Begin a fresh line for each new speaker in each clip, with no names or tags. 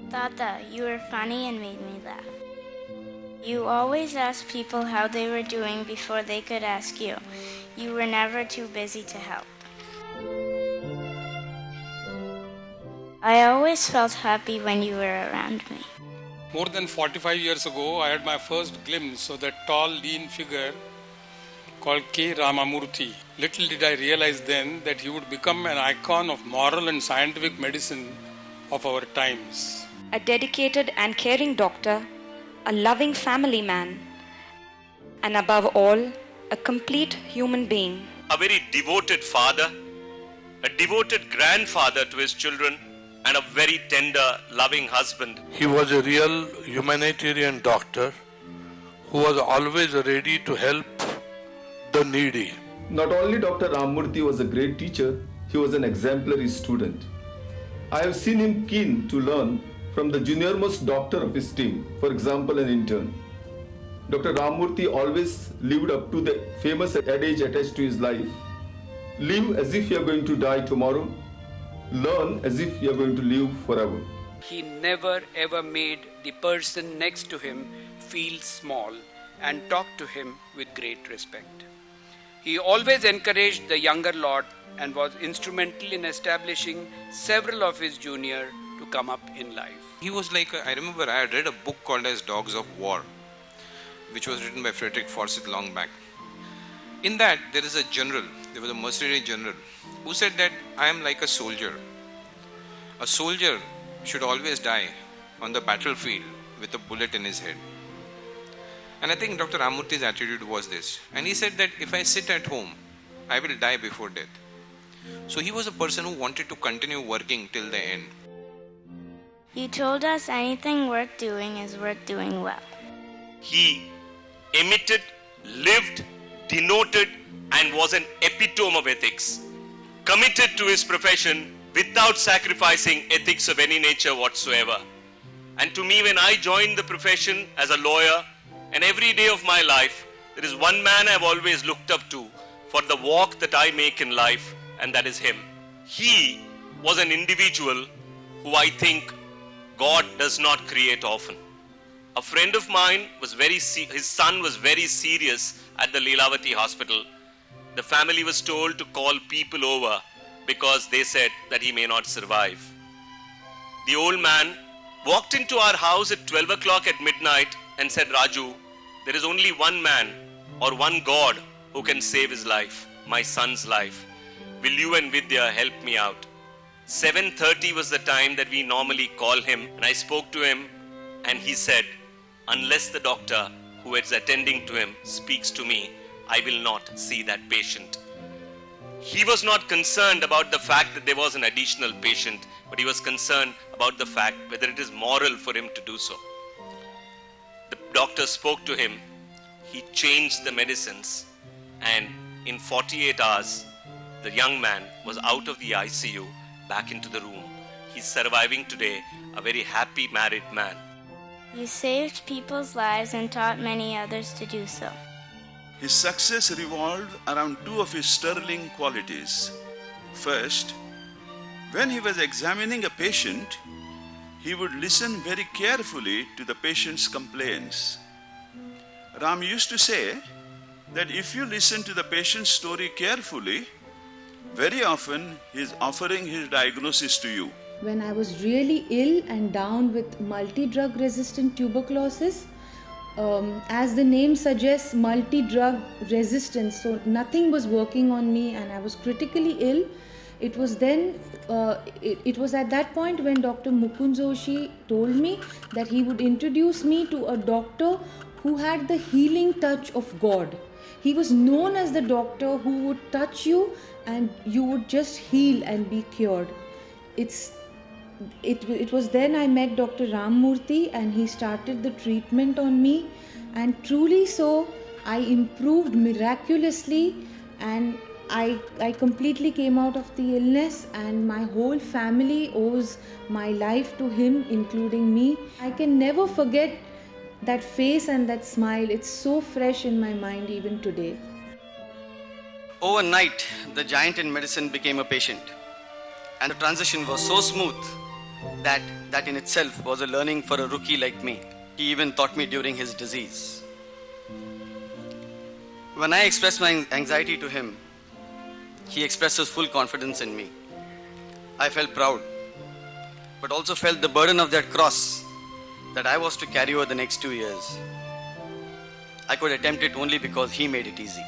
Tata, you were funny and made me laugh. You always asked people how they were doing before they could ask you. You were never too busy to help. I always felt happy when you were around me.
More than 45 years ago, I had my first glimpse of that tall, lean figure called K.RAMAMOORThy. Little did I realize then that he would become an icon of moral and scientific medicine of our times.
A dedicated and caring doctor, a loving family man, and above all, a complete human being.
A very devoted father, a devoted grandfather to his children, and a very tender, loving husband.
He was a real humanitarian doctor who was always ready to help the needy.
Not only Dr. Ramamurthy was a great teacher, he was an exemplary student. I have seen him keen to learn from the junior-most doctor of his team, for example, an intern. Dr. Ramamurthy always lived up to the famous adage attached to his life. Live as if you are going to die tomorrow. Learn as if you are going to live forever.
He never ever made the person next to him feel small and talked to him with great respect. He always encouraged the younger lot and was instrumental in establishing several of his junior to come up in life.
He was like, I remember I had read a book called as Dogs of War, which was written by Frederick Forsyth long back. In that, there was a mercenary general who said that I am like a soldier. A soldier should always die on the battlefield with a bullet in his head. And I think Dr. Ramamurthy's attitude was this. And he said that if I sit at home, I will die before death. So he was a person who wanted to continue working till the end.
You told us anything worth doing is worth doing well.
He emitted, lived, denoted, and was an epitome of ethics. Committed to his profession without sacrificing ethics of any nature whatsoever. And to me, when I joined the profession as a lawyer, and every day of my life, there is one man I've always looked up to for the walk that I make in life, and that is him. He was an individual who I think God does not create often. A friend of mine his son was very serious at the Leelavati hospital. The family was told to call people over because they said that he may not survive. The old man walked into our house at 12 o'clock at midnight and said, Raju, there is only one man or one God who can save his life, my son's life. Will you and Vidya help me out? 7:30 was the time that we normally call him, and I spoke to him and he said, unless the doctor who is attending to him speaks to me, I will not see that patient. He was not concerned about the fact that there was an additional patient, but he was concerned about the fact whether it is moral for him to do so. The doctor spoke to him, he changed the medicines, and in 48 hours, the young man was out of the ICU, back into the room. He's surviving today, a very happy married man.
You saved people's lives and taught many others to do so.
His success revolved around two of his sterling qualities. First, when he was examining a patient, he would listen very carefully to the patient's complaints. Ram used to say that if you listen to the patient's story carefully, very often he is offering his diagnosis to you.
When I was really ill and down with multi-drug resistant tuberculosis, as the name suggests, multi-drug resistance, so nothing was working on me and I was critically ill. It was then, it was at that point when Dr. Mukund Joshi told me that he would introduce me to a doctor who had the healing touch of God. He was known as the doctor who would touch you and you would just heal and be cured. It was then I met Dr. Ramamurthy and he started the treatment on me, and truly so, I improved miraculously and I completely came out of the illness, and my whole family owes my life to him, including me. I can never forget that face and that smile. It's so fresh in my mind even today.
Overnight, the giant in medicine became a patient, and the transition was so smooth That in itself was a learning for a rookie like me. He even taught me during his disease. When I expressed my anxiety to him, he expressed his full confidence in me. I felt proud, but also felt the burden of that cross that I was to carry over the next 2 years. I could attempt it only because he made it easy.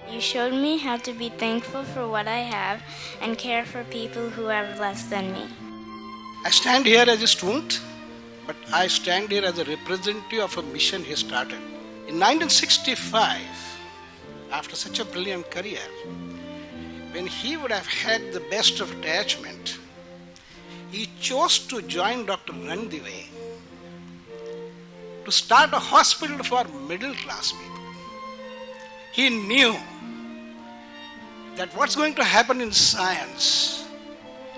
You showed me how to be thankful for what I have and care for people who have less than me.
I stand here as a student, but I stand here as a representative of a mission he started. In 1965, after such a brilliant career, when he would have had the best of attachment, he chose to join Dr. Randhive to start a hospital for middle class people. He knew that what's going to happen in science,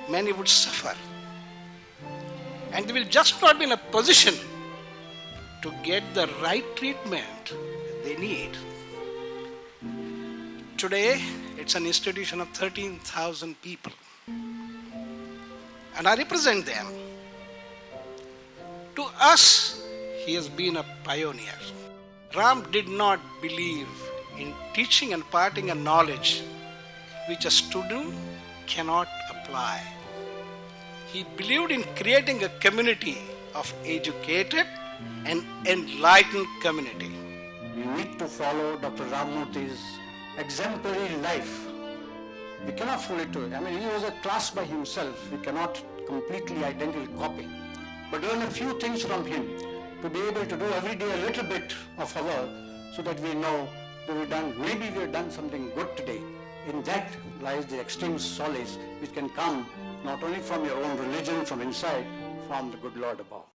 many would suffer. And they will just not be in a position to get the right treatment they need. Today, it's an institution of 13,000 people. And I represent them. To us, he has been a pioneer. Ram did not believe in teaching and imparting a knowledge which a student cannot apply. He believed in creating a community of educated and enlightened community.
We need to follow Dr. Ramamurthy's exemplary life. We cannot fully do it. I mean, he was a class by himself. We cannot completely identical copy. But learn a few things from him to be able to do every day a little bit of our, so that we know that maybe we have done something good today. In that lies the extreme solace which can come not only from your own religion, from inside, from the good Lord above.